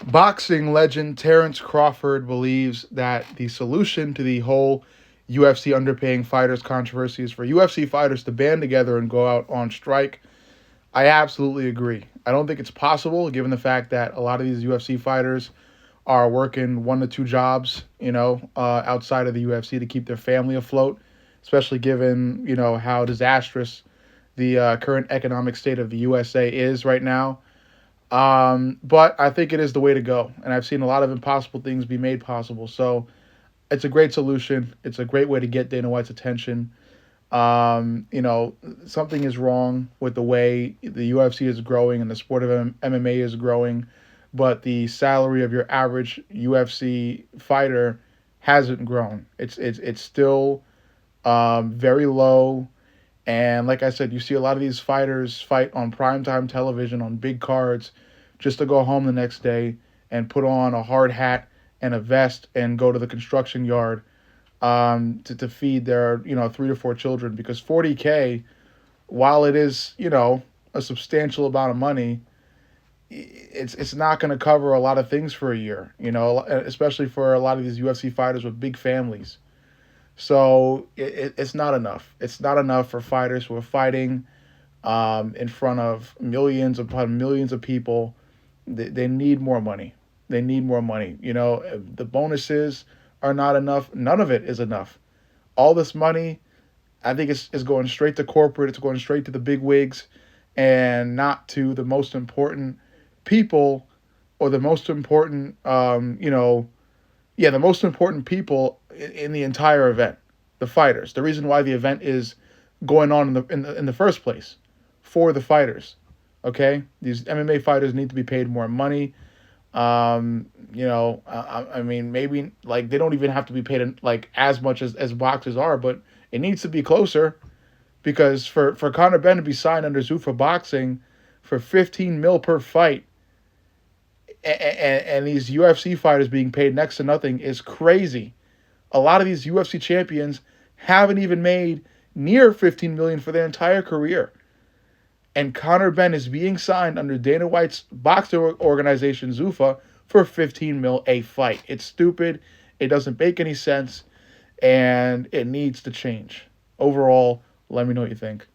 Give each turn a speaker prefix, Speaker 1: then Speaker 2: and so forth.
Speaker 1: Boxing legend Terrence Crawford believes that the solution to the whole UFC underpaying fighters controversy is for UFC fighters to band together and go out on strike. I absolutely agree. I don't think it's possible given the fact that a lot of these UFC fighters are working 1 to 2 jobs, outside of the UFC to keep their family afloat, especially given, how disastrous the current economic state of the USA is right now. But I think it is the way to go. And I've seen a lot of impossible things be made possible. So it's a great solution. It's a great way to get Dana White's attention. Something is wrong with the way the UFC is growing and the sport of MMA is growing, but the salary of your average UFC fighter hasn't grown. It's still very low. And like I said, you see a lot of these fighters fight on primetime television on big cards just to go home the next day and put on a hard hat and a vest and go to the construction yard to feed their 3 to 4 children because 40K, while it is a substantial amount of money, it's not going to cover a lot of things for a year. Especially for a lot of these UFC fighters with big families. So it's not enough. It's not enough for fighters who are fighting in front of millions upon millions of people. They need more money. They need more money. The bonuses are not enough. None of it is enough. All this money, I think, is going straight to corporate. It's going straight to the big wigs and not to the most important people or the most important, the most important people in the entire event, the fighters. The reason why the event is going on in the first place for the fighters. Okay, these MMA fighters need to be paid more money. I mean, maybe like they don't even have to be paid like as much as boxers are, but it needs to be closer because for Conor Benn to be signed under Zuffa Boxing for 15 mil per fight, and these UFC fighters being paid next to nothing is crazy. A lot of these UFC champions haven't even made near 15 million for their entire career. And Conor Benn is being signed under Dana White's boxing organization, Zuffa, for 15 mil a fight. It's stupid. It doesn't make any sense. And it needs to change. Overall, let me know what you think.